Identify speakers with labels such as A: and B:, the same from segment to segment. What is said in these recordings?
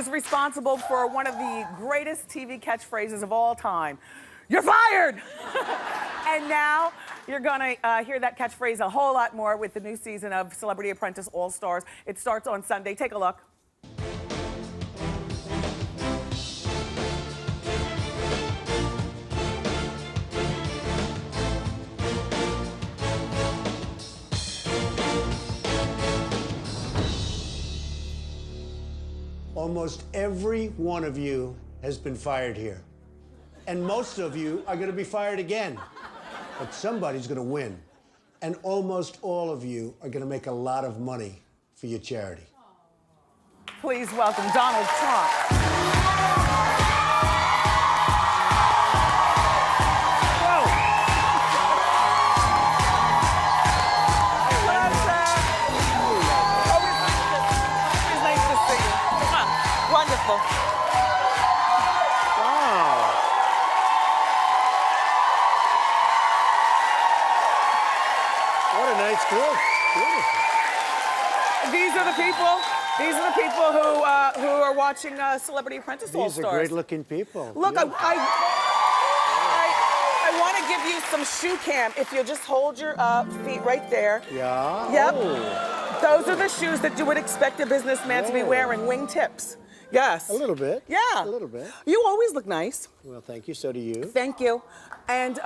A: is responsible for one of the greatest TV catchphrases of all time. You're fired! And now you're gonna hear that catchphrase a whole lot more with the new season of Celebrity Apprentice All Stars. It starts on Sunday. Take a look.
B: Almost every one of you has been fired here. And most of you are gonna be fired again. But somebody's gonna win. And almost all of you are gonna make a lot of money for your charity.
A: Please welcome Donald Trump. Wonderful.
B: Wow. What a nice group. Beautiful.
A: These are the people. These are the people who are watching Celebrity Apprentice All Stars.
B: These are great-looking people.
A: Look,
B: yeah.
A: I want to give you some shoe cam. If you'll just hold your feet right there.
B: Yeah.
A: Yep.
B: Oh.
A: Those are the shoes that you would expect a businessman to be wearing. Wingtips. Yes.
B: A little bit.
A: Yeah.
B: A little bit.
A: You always look nice.
B: Well, thank you. So do you.
A: Thank you. And,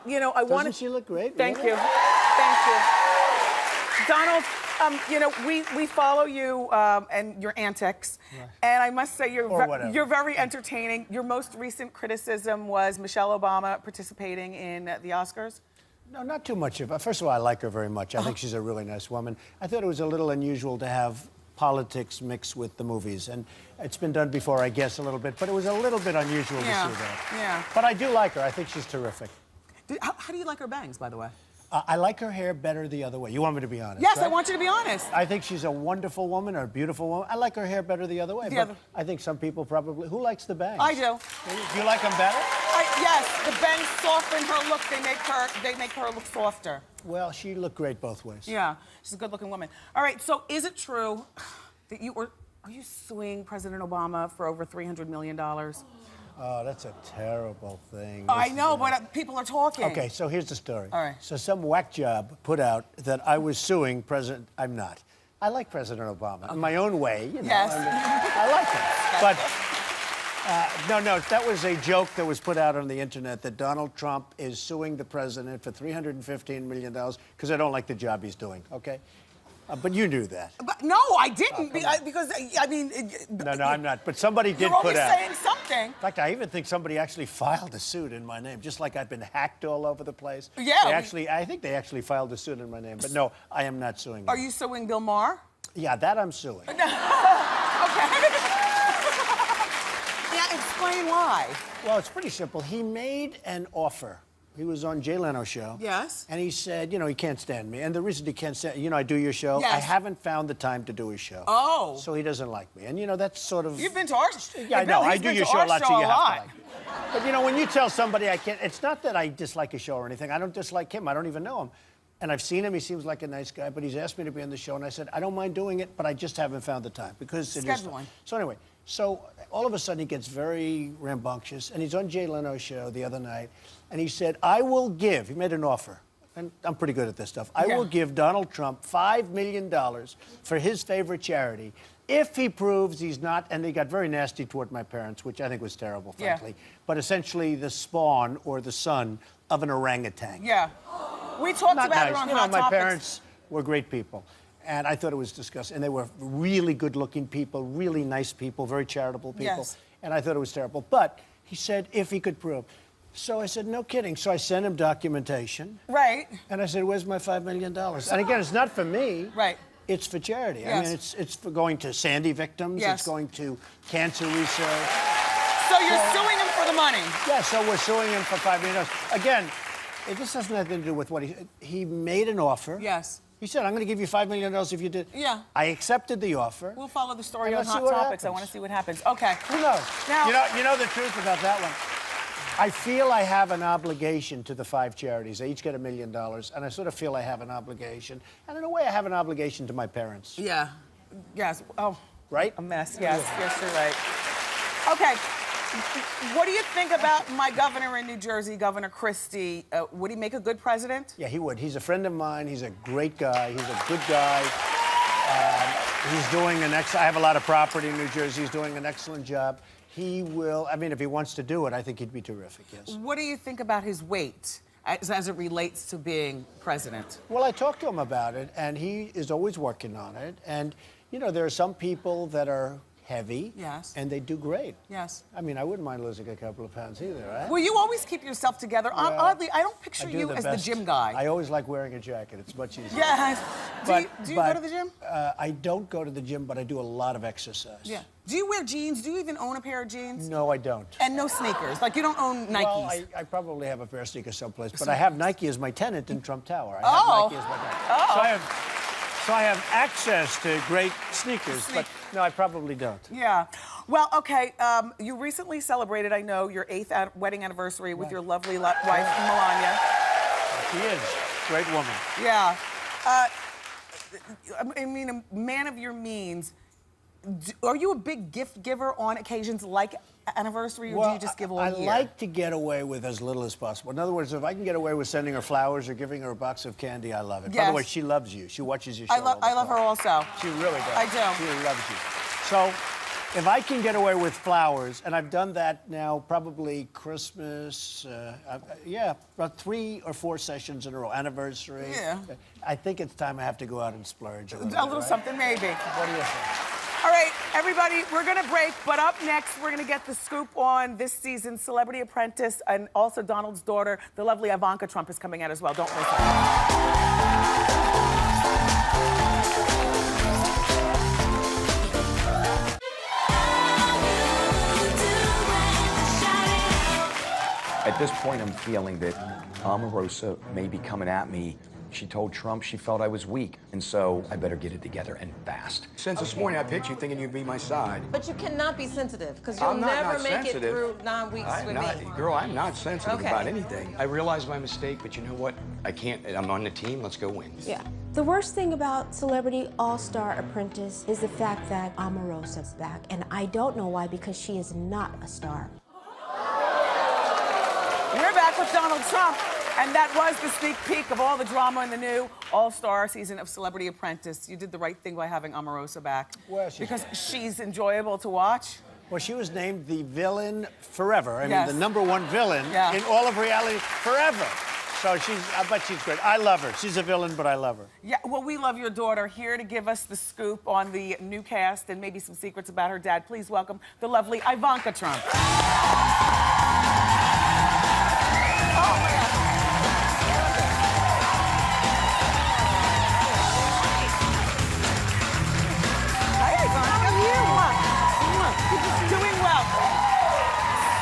A: you know, I want to...
B: Doesn't she look great?
A: Thank
B: really?
A: you. Thank you. Donald, you know, we follow you and your antics. Right. And I must say, you're very entertaining. Your most recent criticism was Michelle Obama participating in the Oscars.
B: No, not too much of it. First of all, I like her very much. I think she's a really nice woman. I thought it was a little unusual to have politics mixed with the movies. And it's been done before, I guess, a little bit. But it was a little bit unusual to see that.
A: Yeah.
B: But I do like her. I think she's terrific.
A: How do you like her bangs, by the way?
B: I like her hair better the other way. You want me to be honest?
A: Yes,
B: right?
A: I want you to be honest.
B: I think she's a wonderful woman, or a beautiful woman. I like her hair better the other way. I think some people probably... Who likes the bangs?
A: I do.
B: Do you like them better?
A: Yes, the bangs soften her look. They make her look softer.
B: Well, she looked great both ways.
A: Yeah, she's a good-looking woman. All right, so is it true that are you suing President Obama for over $300 million?
B: Oh, that's a terrible thing.
A: I know, but people are talking.
B: Okay, so here's the story.
A: All right.
B: So some whack job put out that I was suing President... I'm not. I like President Obama in my own way. You know,
A: yes.
B: I like him. But no, that was a joke that was put out on the internet that Donald Trump is suing the president for $315 million because I don't like the job he's doing, okay? But you knew that.
A: But no, I didn't, because, I mean...
B: No, I'm not. But somebody did
A: put out...
B: You're
A: always saying something.
B: In fact, I even think somebody actually filed a suit in my name, just like I've been hacked all over the place.
A: Yeah.
B: I think they actually filed a suit in my name. But no, I am not suing him.
A: Are you suing Bill Maher?
B: Yeah, that I'm suing.
A: Okay. Yeah, explain why.
B: Well, it's pretty simple. He made an offer. He was on Jay Leno's show.
A: Yes.
B: And he said, you know, he can't stand me. And the reason he can't stand, you know, I do your show.
A: Yes.
B: I haven't found the time to do his show.
A: Oh.
B: So he doesn't like me. And, you know, that's sort of...
A: You've been to our show.
B: Yeah, I know. I do your show a lot, so you have to like me. But, you know, when you tell somebody I can't... It's not that I dislike a show or anything. I don't dislike him. I don't even know him. And I've seen him. He seems like a nice guy. But he's asked me to be on the show. And I said, I don't mind doing it, but I just haven't found the time. Because it is...
A: Scheduling.
B: So anyway, so all of a sudden he gets very rambunctious. And he's on Jay Leno's show the other night. And he said, I will give... He made an offer. And I'm pretty good at this stuff. I will give Donald Trump $5 million for his favorite charity if he proves he's not... And they got very nasty toward my parents, which I think was terrible, frankly. Yeah. But essentially the spawn or the son of an orangutan.
A: Yeah. We talked about it on Hot
B: My
A: Topics.
B: parents were great people. And I thought it was disgusting. And they were really good-looking people, really nice people, very charitable people. Yes. And I thought it was terrible. But he said if he could prove... So I said, no kidding. So I sent him documentation.
A: Right.
B: And I said, where's my $5 million? And again, it's not for me.
A: Right.
B: It's for charity.
A: Yes.
B: I mean, it's for going to Sandy victims.
A: Yes.
B: It's going to cancer research.
A: So you're suing him for the money?
B: Yeah, so we're suing him for $5 million. Again, this has nothing to do with what he made an offer.
A: Yes.
B: He said, I'm going to give you $5 million if you did.
A: Yeah.
B: I accepted the offer.
A: We'll follow the story on Hot Topics. I want to see what happens. Okay.
B: Who knows?
A: Now,
B: you know the truth about that one? I feel I have an obligation to the 5 charities. They each get $1 million, and I sort of feel I have an obligation. And in a way, I have an obligation to my parents.
A: Yeah. Yes. Oh.
B: right?
A: A mess, yes. Yes, you're right. Okay. What do you think about my governor in New Jersey, Governor Christie? Would he make a good president?
B: Yeah, he would. He's a friend of mine. He's a great guy. He's a good guy. He's doing an I have a lot of property in New Jersey. He's doing an excellent job. He will, I mean, if he wants to do it, I think he'd be terrific, yes.
A: What do you think about his weight as it relates to being president?
B: Well, I talked to him about it, and he is always working on it. And, you know, there are some people that are heavy.
A: Yes.
B: And they do great.
A: Yes.
B: I mean, I wouldn't mind losing a couple of pounds either, right?
A: Well, you always keep yourself together.
B: Yeah.
A: Oddly, I don't picture you as the gym guy.
B: I always like wearing a jacket. It's much easier.
A: Yes. Do you go to the gym?
B: I don't go to the gym, but I do a lot of exercise.
A: Yeah. Do you wear jeans? Do you even own a pair of jeans?
B: No, I don't.
A: And no sneakers? Like, you don't own Nikes?
B: Well, I probably have a pair of sneakers someplace, but I have Nike as my tenant in Trump Tower. I
A: Oh.
B: have Nike as my tenant. So I have access to great sneakers, but no, I probably don't.
A: Yeah. Well, okay, you recently celebrated, I know, your 8th wedding anniversary with your lovely wife, Melania.
B: She is. Great woman.
A: Yeah. I mean, a man of your means, are you a big gift giver on occasions like anniversary, or do you just give all year?
B: I like to get away with as little as possible. In other words, if I can get away with sending her flowers or giving her a box of candy, I love it.
A: Yes.
B: By the way, she loves you. She watches your show.
A: I love her also.
B: She really does.
A: I do.
B: She really loves you. So, if I can get away with flowers, and I've done that now probably Christmas, about 3 or 4 sessions in a row, anniversary.
A: Yeah.
B: I think it's time I have to go out and splurge a little
A: A little
B: right?
A: something, maybe.
B: What do you think?
A: All right, everybody, we're gonna break, but up next, we're gonna get the scoop on this season's Celebrity Apprentice, and also Donald's daughter, the lovely Ivanka Trump, is coming out as well. Don't miss it.
C: At this point, I'm feeling that Omarosa may be coming at me. She told Trump she felt I was weak, and so I better get it together and fast.
D: Since this morning, I picked you thinking you'd be my side.
E: But you cannot be sensitive, because you'll
D: I'm
E: never
D: not
E: make
D: sensitive.
E: it through 9 weeks
D: I'm
E: with
D: not,
E: me.
D: girl, I'm not sensitive
E: Okay.
D: about anything. I realize my mistake, but you know what? I can't. I'm on the team. Let's go win.
E: Yeah.
F: The worst thing about Celebrity All-Star Apprentice is the fact that Omarosa's back, and I don't know why, because she is not a star.
A: We're back with Donald Trump, and that was the sneak peek of all the drama in the new All-Star season of Celebrity Apprentice. You did the right thing by having Omarosa back.
B: Well,
A: because she's enjoyable to watch.
B: Well, she was named the villain forever. I
A: Yes.
B: mean, the #1 villain
A: Yeah.
B: in all of reality forever. So I bet she's great. I love her. She's a villain, but I love her.
A: Yeah, well, we love your daughter. Here to give us the scoop on the new cast and maybe some secrets about her dad. Please welcome the lovely Ivanka Trump. Hi, Ivanka. Doing well.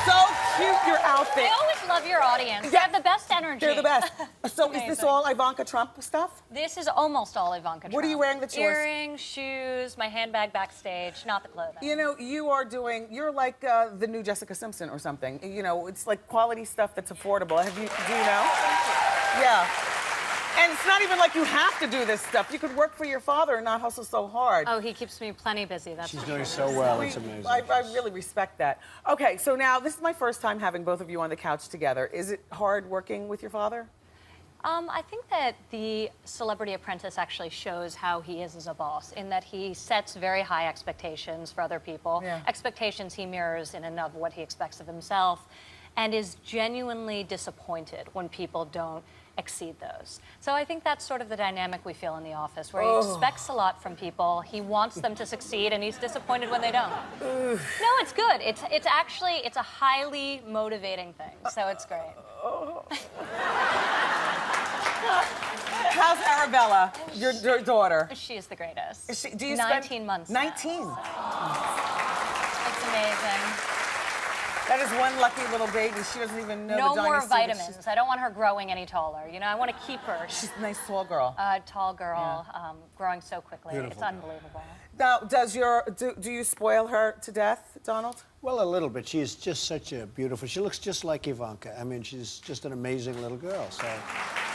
A: So cute, your outfit.
G: I always love your audience. They
A: Yeah.
G: have the best energy.
A: They're the best. So is this
G: Amazing.
A: all Ivanka Trump stuff?
G: This is almost all Ivanka Trump.
A: What are you wearing that's yours?
G: Earrings, shoes, my handbag backstage, not the clothing.
A: You know, you're like the new Jessica Simpson or something. You know, it's like quality stuff that's affordable. Do you know? Yeah. And it's not even like you have to do this stuff. You could work for your father and not hustle so hard.
G: Oh, he keeps me plenty busy. That's
B: She's
G: for
B: doing
G: sure.
B: so well. It's amazing.
A: I really respect that. Okay, so now this is my first time having both of you on the couch together. Is it hard working with your father?
G: I think that the Celebrity Apprentice actually shows how he is as a boss, in that he sets very high expectations for other people,
A: Yeah.
G: expectations he mirrors in and of what he expects of himself, and is genuinely disappointed when people don't exceed those. So I think that's sort of the dynamic we feel in the office, where he expects a lot from people, he wants them to succeed, and he's disappointed when they don't. No, it's good. It's actually a highly motivating thing, so it's great.
A: How's Arabella, your daughter?
G: She is the greatest.
A: Is do you
G: 19
A: spend,
G: months now,
A: 19.
G: It's amazing.
A: That is one lucky little baby. She doesn't even know
G: No
A: the
G: more
A: dynasty that
G: vitamins. I don't want her growing any taller. You know, I want to keep her.
A: She's a nice tall girl.
G: Tall girl, growing so quickly.
B: Beautiful
G: It's
B: girl.
G: unbelievable.
A: Now, do you spoil her to death, Donald?
B: Well, a little bit. She is just such a beautiful. She looks just like Ivanka. I mean, she's just an amazing little girl. So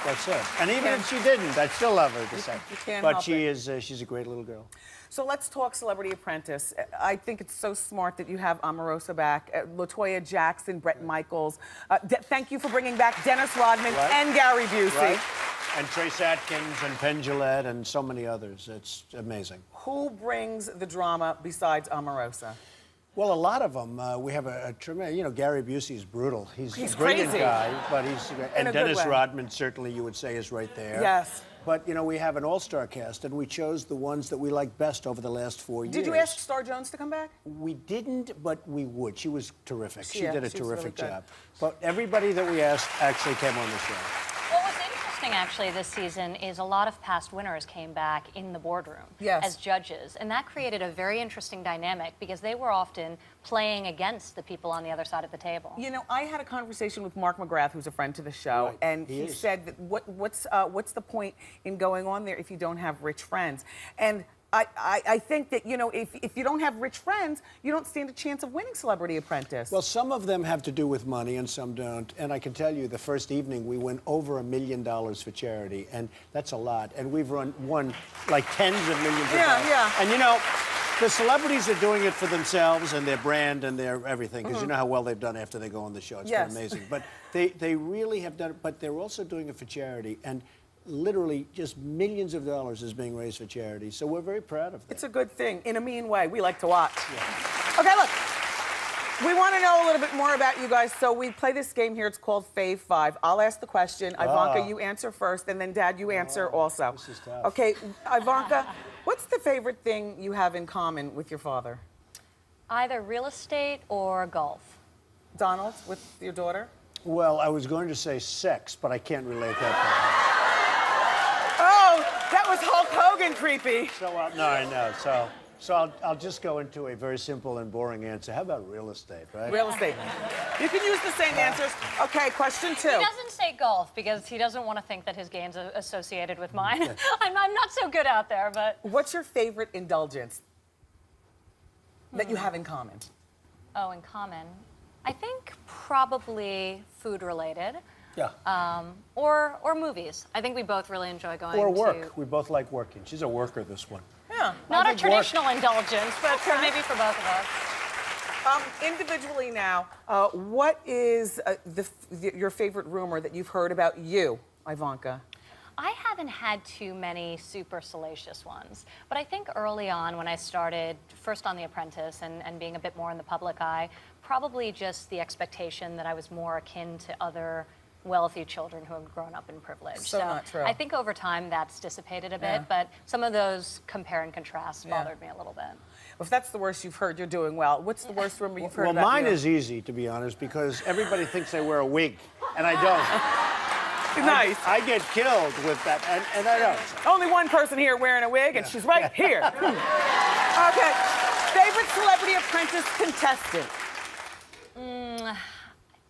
B: That's it. And even if she didn't, I'd still love her the same.
A: You can't
B: But
A: help
B: she
A: it.
B: is, she's a great little girl.
A: So let's talk Celebrity Apprentice. I think it's so smart that you have Omarosa back, LaToya Jackson, Bret Michaels. Thank you for bringing back Dennis Rodman and Gary Busey.
B: Right? And Trace Atkins and Penn Jillette and so many others. It's amazing.
A: Who brings the drama besides Omarosa?
B: Well, a lot of them. We have a tremendous, you know, Gary Busey is brutal. He's a brilliant
A: crazy.
B: guy, but he's,
A: In
B: and
A: a good
B: Dennis
A: way.
B: Rodman certainly you would say is right there.
A: Yes.
B: But, you know, we have an all-star cast, and we chose the ones that we like best over the last 4 years.
A: Did you ask Star Jones to come back?
B: We didn't, but we would. She was terrific. She
A: Yeah,
B: did a
A: she was really
B: terrific
A: good.
B: job. But everybody that we asked actually came on the show.
G: What was interesting actually this season is a lot of past winners came back in the boardroom as judges. And that created a very interesting dynamic because they were often playing against the people on the other side of the table.
A: You know, I had a conversation with Mark McGrath, who's a friend to the show,
B: Right.
A: and
B: He
A: he
B: is.
A: said that what's the point in going on there if you don't have rich friends? And I think that, you know, if you don't have rich friends, you don't stand a chance of winning Celebrity Apprentice.
B: Well, some of them have to do with money and some don't. And I can tell you the first evening we won over $1 million for charity, and that's a lot. And we've won like tens of millions of dollars.
A: Yeah.
B: And you know, the celebrities are doing it for themselves and their brand and their everything, because you know how well they've done after they go on the show. It's been amazing. But they really have done it, but they're also doing it for charity. And literally just millions of dollars is being raised for charity. So we're very proud of that.
A: It's a good thing, in a mean way. We like to watch. Okay, look. We want to know a little bit more about you guys, so we play this game here. It's called Fave 5. I'll ask the question. Ivanka, you answer first, and then Dad, you answer also.
B: This is tough.
A: Okay, Ivanka, what's the favorite thing you have in common with your father?
G: Either real estate or golf.
A: Donald, with your daughter?
B: Well, I was going to say sex, but I can't relate that
A: Oh, that was Hulk Hogan creepy.
B: to her. So, no, I know. So I'll just go into a very simple and boring answer. How about real estate, right?
A: Real estate. You can use the same answers. Okay, question 2.
G: He doesn't say golf because he doesn't want to think that his game's associated with mine. I'm not so good out there, but...
A: What's your favorite indulgence that you have in common?
G: Oh, in common. I think probably food related.
B: Yeah.
G: Or movies. I think we both really enjoy going
B: Or
G: to...
B: work. We both like working. She's a worker, this one.
A: Yeah.
G: Not
B: I
G: a
B: think work-
G: traditional indulgence, but maybe for both of us.
A: Individually now, what is your favorite rumor that you've heard about you, Ivanka?
G: I haven't had too many super salacious ones, but I think early on when I started, first on The Apprentice and being a bit more in the public eye, probably just the expectation that I was more akin to other wealthy children who have grown up in privilege.
A: So not true.
G: I think over time that's dissipated a bit, but some of those compare and contrast bothered me a little bit.
A: If that's the worst you've heard, you're doing well. What's the worst rumor you've heard
B: Well,
A: about
B: mine
A: you?
B: is easy, to be honest, because everybody thinks I wear a wig, and I don't.
A: Nice.
B: I get killed with that, and I don't.
A: Only one person here wearing a wig, and she's right here. Okay. Favorite Celebrity Apprentice contestant?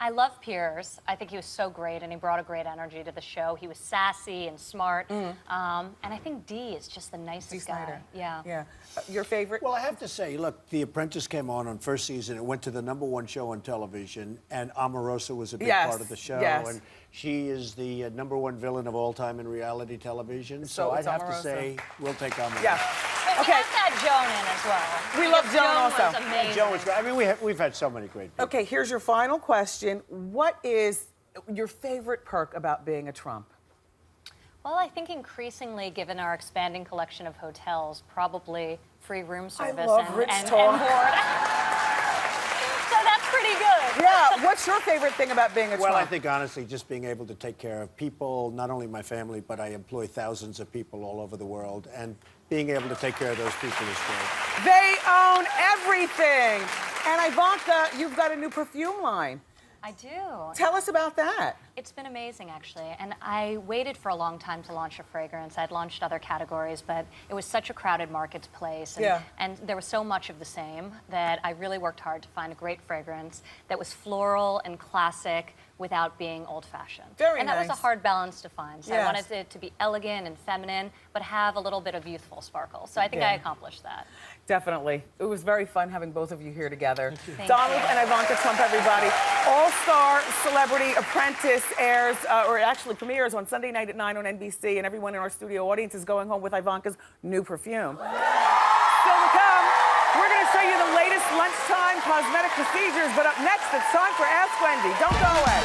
G: I love Piers. I think he was so great, and he brought a great energy to the show. He was sassy and smart, and I think Dee is just the nicest guy.
A: Snyder.
G: Yeah.
A: Yeah. Your favorite?
B: Well, I have to say, look, The Apprentice came on first season. It went to the #1 show on television, and Omarosa was a big
A: Yes,
B: part of the show.
A: yes.
B: And she is the #1 villain of all time in reality television.
A: So
B: So I'd
A: it's
B: have
A: Omarosa.
B: to say we'll take Omarosa.
A: Yeah.
G: But we
A: Okay.
G: have to add Joan in as well.
A: We love
G: Because
A: Joan also.
G: was amazing.
B: Joe was great. I mean, we've had so many great people.
A: Okay, here's your final question. What is your favorite perk about being a Trump?
G: Well, I think increasingly, given our expanding collection of hotels, probably free room service
A: love
G: and,
A: rich
G: and
A: talk.
G: board. So that's pretty good.
A: Yeah, what's your favorite thing about being a
B: Well,
A: Trump?
B: I think honestly, just being able to take care of people, not only my family, but I employ thousands of people all over the world, and being able to take care of those people is great.
A: They own everything. And Ivanka, you've got a new perfume line.
G: I do.
A: Tell us about that.
G: It's been amazing, actually. And I waited for a long time to launch a fragrance. I'd launched other categories, but it was such a crowded marketplace. And,
A: Yeah.
G: and there was so much of the same that I really worked hard to find a great fragrance that was floral and classic without being old-fashioned.
A: Very
G: and that was
A: nice.
G: a hard balance to find. So I
A: Yes.
G: wanted it to be elegant and feminine, but have a little bit of youthful sparkle. So I think I accomplished that.
A: Definitely. It was very fun having both of you here together.
G: Thank
A: Donald
G: you.
A: and Ivanka Trump, everybody. All-Star Celebrity Apprentice airs, or actually premieres on Sunday night at 9 on NBC, and everyone in our studio audience is going home with Ivanka's new perfume. Still to come, we're going to show you the latest lunchtime cosmetic procedures, but up next, it's time for Ask Wendy. Don't go away.